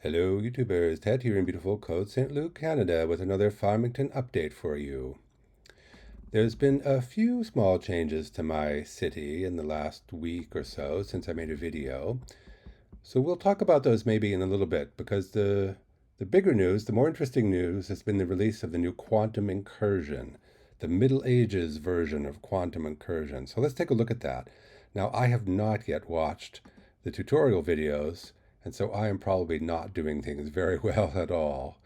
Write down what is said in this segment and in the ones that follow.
Hello, YouTubers. Ted here in beautiful Côte St. Luc, Canada, with another Farmington update for you. There's been a few small changes to my city in the last week or so since I made a video. So we'll talk about those maybe in a little bit because the bigger news, the more interesting news, has been the release of the new Quantum Incursion, the Middle Ages version of Quantum Incursion. So let's take a look at that. Now, I have not yet watched the tutorial videos, and so I am probably not doing things very well at all.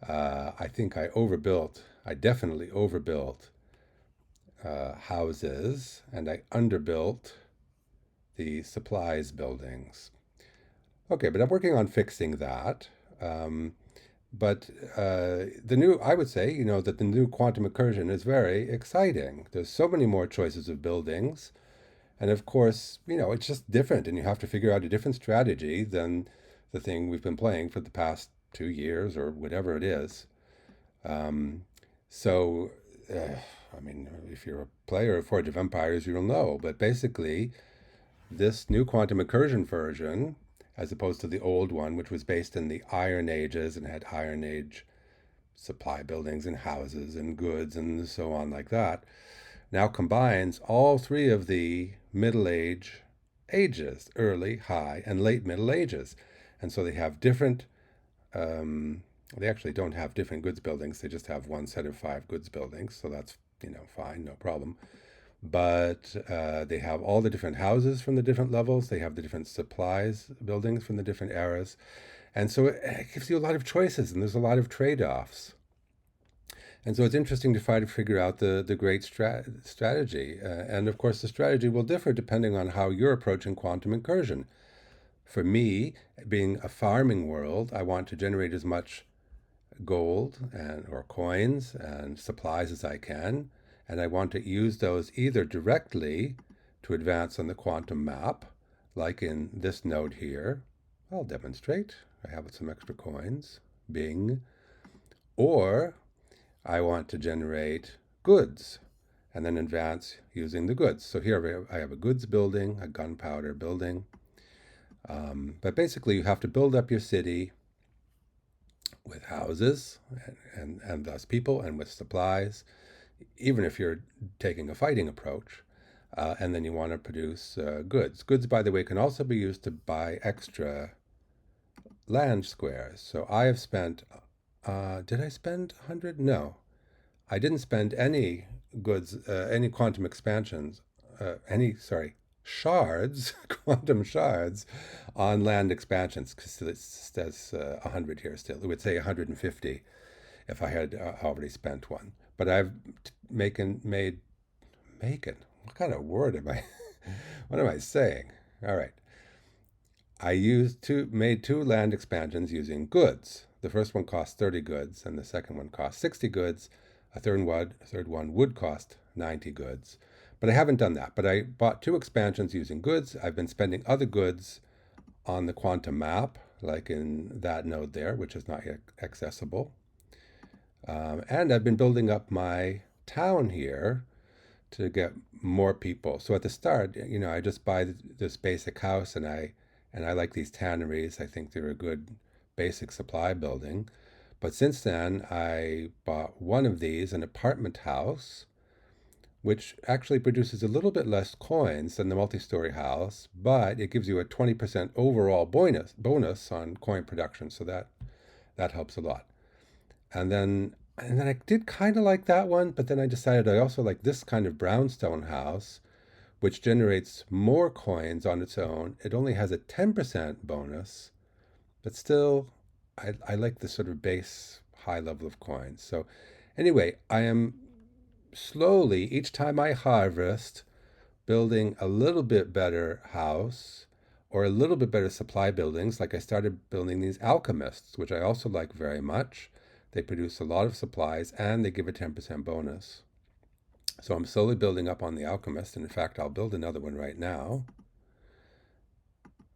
I think I definitely overbuilt houses, and I underbuilt the supplies buildings. Okay, but I'm working on fixing that. Um, but I would say, that the new quantum incursion is very exciting. There's so many more choices of buildings. And of course, it's just different, and you have to figure out a different strategy than the thing we've been playing for the past 2 years or whatever it is. Um, so, I mean, if you're a player of Forge of Empires, you'll know. But basically, this new quantum incursion version, as opposed to the old one, which was based in the Iron Ages and had Iron Age supply buildings and houses and goods and so on like that, now combines all three of the Middle Age ages, early, high, and late Middle Ages. And so they have different, they actually don't have different goods buildings. They just have one set of five goods buildings. So that's, fine, no problem. But they have all the different houses from the different levels. They have the different supplies buildings from the different eras. And so it gives you a lot of choices, and there's a lot of trade-offs. And so it's interesting to try to figure out the great strategy. And of course, the strategy will differ depending on how you're approaching quantum incursion. For me, being a farming world, I want to generate as much gold or coins and supplies as I can. And I want to use those either directly to advance on the quantum map, like in this node here. I'll demonstrate. I have some extra coins. Bing. Or I want to generate goods and then advance using the goods. So here I have a goods building, a gunpowder building. But basically, you have to build up your city with houses and thus people and with supplies, even if you're taking a fighting approach. And then you want to produce goods. Goods, by the way, can also be used to buy extra land squares. So I have spent, did I spend 100? No. I didn't spend any goods, any quantum expansions, shards, quantum shards on land expansions, because it says 100 here still. It would say 150 if I had already spent one. But I've made, what kind of word am I, what am I saying? All right. Made two land expansions using goods. The first one cost 30 goods, and the second one cost 60 goods. A third one would cost 90 goods. But I haven't done that. But I bought two expansions using goods. I've been spending other goods on the quantum map, like in that node there, which is not yet accessible. And I've been building up my town here to get more people. So at the start, I just buy this basic house, and I like these tanneries. I think they're a good basic supply building. But since then, I bought one of these, an apartment house, which actually produces a little bit less coins than the multi-story house, but it gives you a 20% overall bonus on coin production. So that helps a lot. And then I did kind of like that one, but then I decided I also like this kind of brownstone house, which generates more coins on its own. It only has a 10% bonus, but still, I like the sort of base high level of coins. So anyway, I am slowly, each time I harvest, building a little bit better house or a little bit better supply buildings. Like I started building these alchemists, which I also like very much. They produce a lot of supplies and they give a 10% bonus. So I'm slowly building up on the alchemist. And in fact, I'll build another one right now.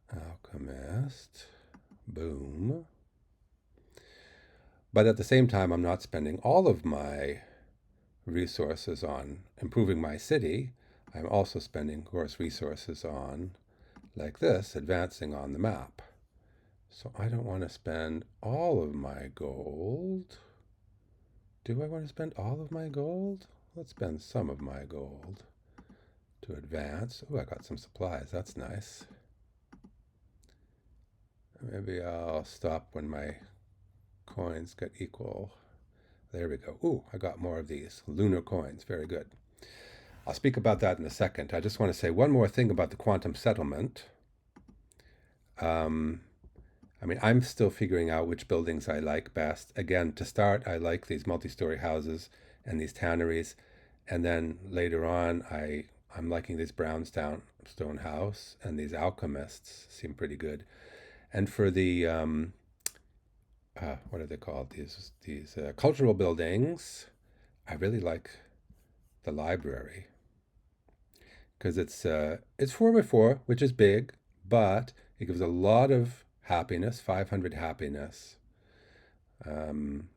Alchemist. Boom. But at the same time, I'm not spending all of my resources on improving my city. I'm also spending, of course, resources on, like this, advancing on the map. So I don't want to spend all of my gold. Do I want to spend all of my gold? Let's spend some of my gold to advance. Oh, I got some supplies. That's nice. Maybe I'll stop when my coins get equal. There we go. Ooh, I got more of these lunar coins. Very good. I'll speak about that in a second. I just want to say one more thing about the quantum settlement. Um, I mean, I'm still figuring out which buildings I like best. Again, to start, I like these multi-story houses and these tanneries, and then later on, I'm liking this brownstone stone house, and these alchemists seem pretty good. And for the what are they called? These cultural buildings, I really like the library because it's 4 by 4, which is big, but it gives a lot of happiness, 500 happiness. Um,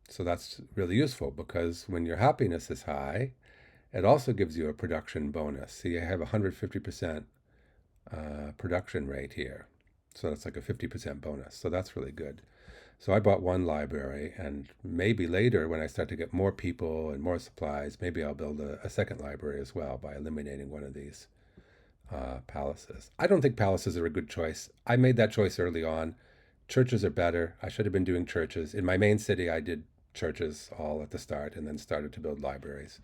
so that's really useful because when your happiness is high, it also gives you a production bonus. So you have a 150% production rate here. So that's like a 50% bonus. So that's really good. So I bought one library, and maybe later when I start to get more people and more supplies, maybe I'll build a second library as well by eliminating one of these palaces. I don't think palaces are a good choice. I made that choice early on. Churches are better. I should have been doing churches. In my main city, I did churches all at the start and then started to build libraries.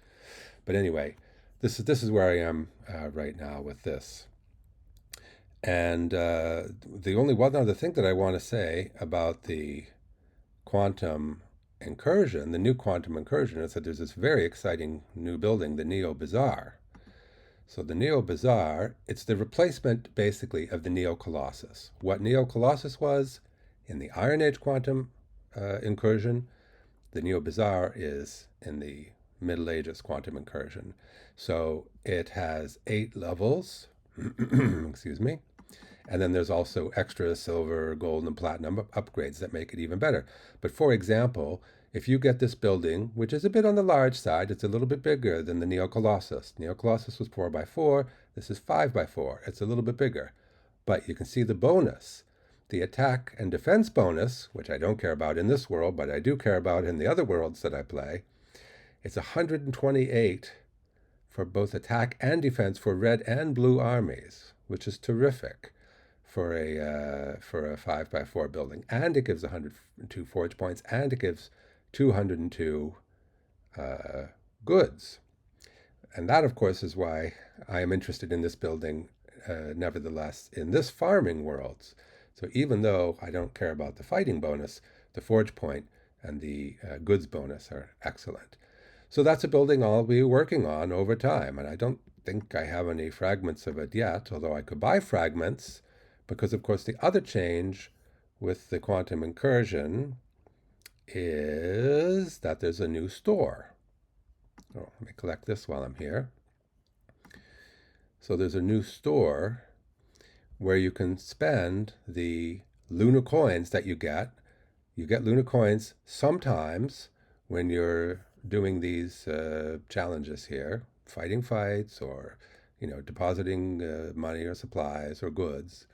But anyway, this is where I am right now with this. And the only one other thing that I want to say about the quantum incursion, the new quantum incursion, is that there's this very exciting new building, the Neo Bazaar. So the Neo Bazaar, it's the replacement basically of the Neo Colossus. What Neo Colossus was in the Iron Age quantum incursion, the Neo Bazaar is in the Middle Ages quantum incursion. So it has 8 levels, excuse me, and then there's also extra silver, gold, and platinum upgrades that make it even better. But for example, if you get this building, which is a bit on the large side, it's a little bit bigger than the Neo Colossus. Neo Colossus was 4 by 4. This is 5 by 4. It's a little bit bigger. But you can see the bonus. The attack and defense bonus, which I don't care about in this world, but I do care about in the other worlds that I play, it's 128 for both attack and defense for red and blue armies, which is terrific for a 5 by 4 building, and it gives 102 forge points, and it gives 202 uh, goods. And that, of course, is why I am interested in this building, nevertheless, in this farming worlds. So even though I don't care about the fighting bonus, the forge point and the goods bonus are excellent. So that's a building I'll be working on over time, and I don't think I have any fragments of it yet, although I could buy fragments because, of course, the other change with the quantum incursion is that there's a new store. Oh, let me collect this while I'm here. So there's a new store where you can spend the lunar coins that you get. You get lunar coins sometimes when you're doing these challenges here, fighting fights or depositing money or supplies or goods.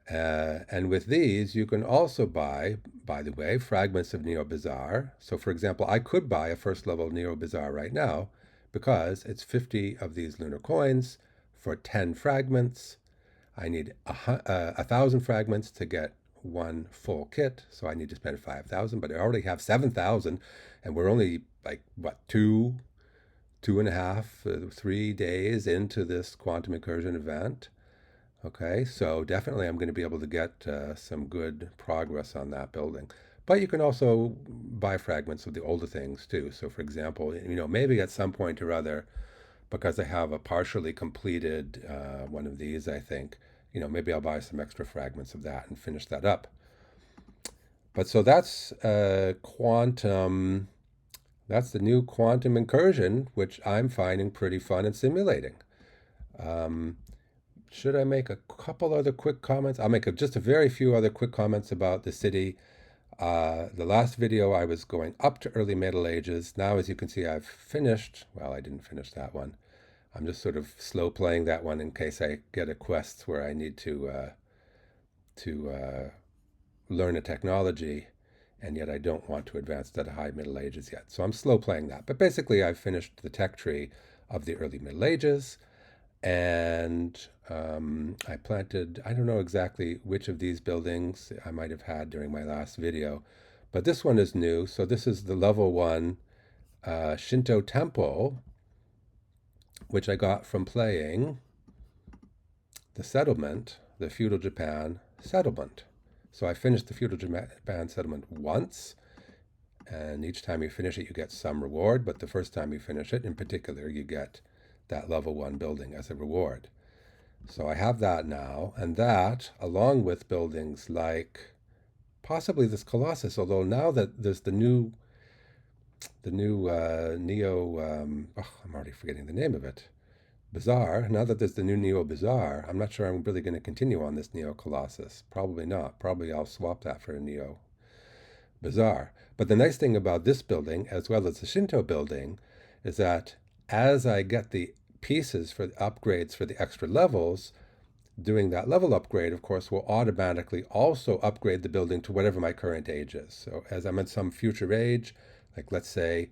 And with these, you can also buy, by the way, fragments of Neo Bazaar. So, for example, I could buy a first level Neo Bazaar right now because it's 50 of these lunar coins for 10 fragments. I need 1,000 fragments to get one full kit, so I need to spend 5,000. But I already have 7,000, and we're only like what 2.5, 3 days into this quantum incursion event. Okay, so definitely I'm going to be able to get some good progress on that building. But you can also buy fragments of the older things too. So, for example, maybe at some point or other, because I have a partially completed one of these, I think, maybe I'll buy some extra fragments of that and finish that up. But so that's quantum. That's the new quantum incursion, which I'm finding pretty fun and simulating. Um, should I make a couple other quick comments? I'll make just a very few other quick comments about the city. The last video I was going up to early Middle Ages. Now, as you can see, I've finished. Well, I didn't finish that one. I'm just sort of slow playing that one in case I get a quest where I need to learn a technology, and yet I don't want to advance to the high Middle Ages yet. So I'm slow playing that. But basically, I've finished the tech tree of the early Middle Ages, and I planted, I don't know exactly which of these buildings I might have had during my last video, but this one is new. So this is the level one Shinto temple, which I got from playing the settlement, the feudal Japan settlement. So I finished the feudal Japan settlement once, and each time you finish it, you get some reward. But the first time you finish it, in particular, you get that level one building as a reward. So I have that now, and that, along with buildings like possibly this Colossus, although now that there's the new I'm already forgetting the name of it, Bazaar. Now that there's the new Neo Bazaar, I'm not sure I'm really going to continue on this Neo Colossus. Probably not. Probably I'll swap that for a Neo Bazaar. But the nice thing about this building, as well as the Shinto building, is that as I get the pieces for the upgrades for the extra levels, doing that level upgrade, of course, will automatically also upgrade the building to whatever my current age is. So as I'm in some future age, like let's say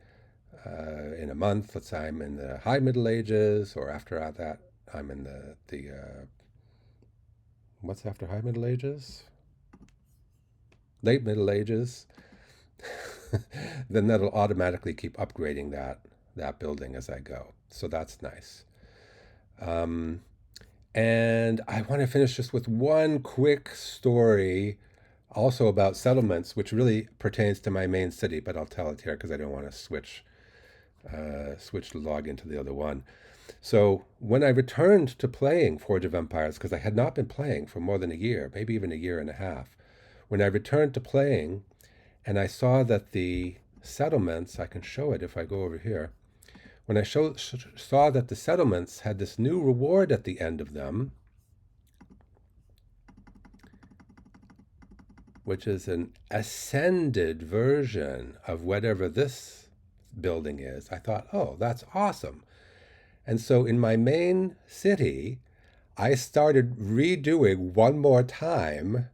in a month, let's say I'm in the high Middle Ages, or after that, I'm in the what's after high Middle Ages? Late Middle Ages. Then that'll automatically keep upgrading that building as I go. So that's nice. And I want to finish just with one quick story also about settlements, which really pertains to my main city, but I'll tell it here because I don't want to switch the log into the other one. So when I returned to playing Forge of Empires, because I had not been playing for more than a year, maybe even a year and a half, when I returned to playing and I saw that the settlements, I can show it if I go over here, when I saw that the settlements had this new reward at the end of them, which is an ascended version of whatever this building is, I thought, oh, that's awesome. And so in my main city, I started redoing one more time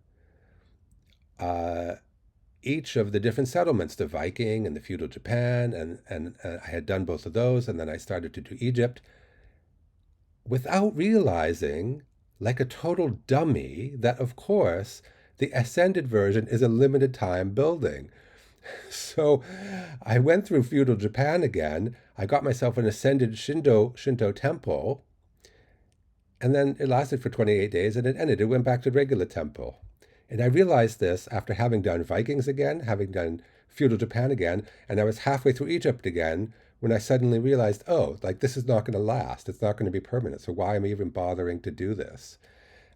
each of the different settlements, the Viking and the feudal Japan, and I had done both of those, and then I started to do Egypt without realizing, like a total dummy, that of course the ascended version is a limited time building. So I went through feudal Japan again. I got myself an ascended Shinto temple, and then it lasted for 28 days and it ended. It went back to regular temple. And I realized this after having done Vikings again, having done feudal Japan again, and I was halfway through Egypt again when I suddenly realized, oh, like this is not going to last. It's not going to be permanent. So why am I even bothering to do this?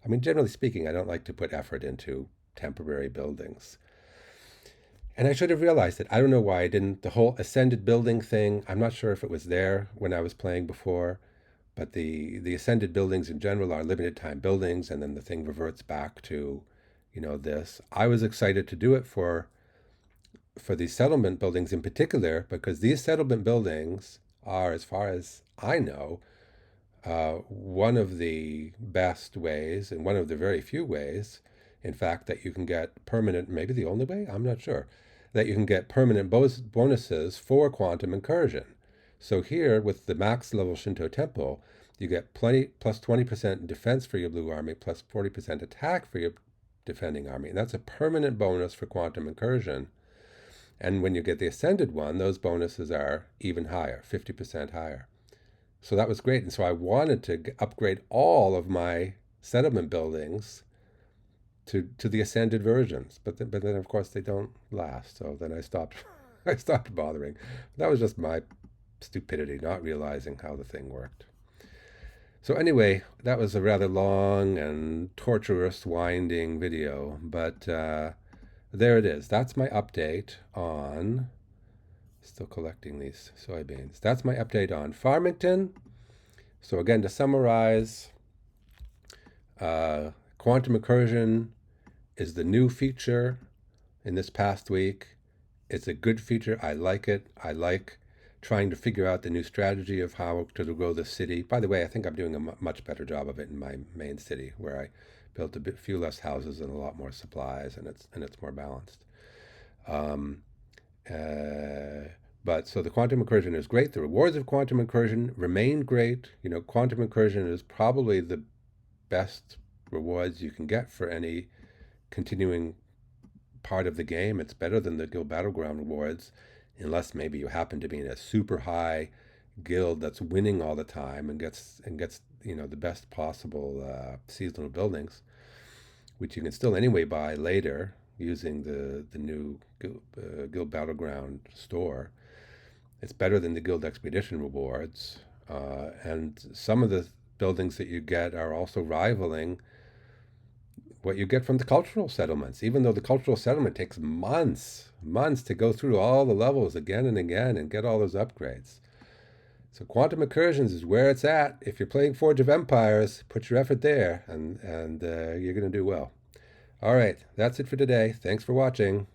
I mean, generally speaking, I don't like to put effort into temporary buildings. And I should have realized it. I don't know why I didn't. The whole ascended building thing, I'm not sure if it was there when I was playing before, but the ascended buildings in general are limited time buildings, and then the thing reverts back to, this. I was excited to do it for these settlement buildings in particular, because these settlement buildings are, as far as I know, one of the best ways, and one of the very few ways, in fact, that you can get permanent, maybe the only way, I'm not sure, that you can get permanent bonuses for quantum incursion. So here, with the max level Shinto temple, you get plus 20% defense for your blue army, plus 40% attack for your defending army. And that's a permanent bonus for quantum incursion. And when you get the ascended one, those bonuses are even higher, 50% higher. So that was great. And so I wanted to upgrade all of my settlement buildings to the ascended versions, but then of course they don't last. So then I stopped I stopped bothering. That was just my stupidity, not realizing how the thing worked. So anyway, that was a rather long and torturous, winding video, but there it is. That's my update on, still collecting these soybeans. That's my update on Farmington. So again, to summarize, quantum incursion is the new feature in this past week. It's a good feature. I like it. I like trying to figure out the new strategy of how to grow the city. By the way, I think I'm doing a much better job of it in my main city, where I built a bit few less houses and a lot more supplies, and it's more balanced. Um, uh, but so the quantum incursion is great. The rewards of quantum incursion remain great. You know, quantum incursion is probably the best rewards you can get for any continuing part of the game. It's better than the guild battleground rewards, unless maybe you happen to be in a super high guild that's winning all the time and gets the best possible seasonal buildings, which you can still anyway buy later using the new guild battleground store. It's better than the guild expedition rewards, and some of the buildings that you get are also rivaling what you get from the cultural settlements, even though the cultural settlement takes months to go through all the levels again and again and get all those upgrades. So quantum incursions is where it's at. If you're playing Forge of Empires, put your effort there, and you're going to do well. All right, that's it for today. Thanks for watching.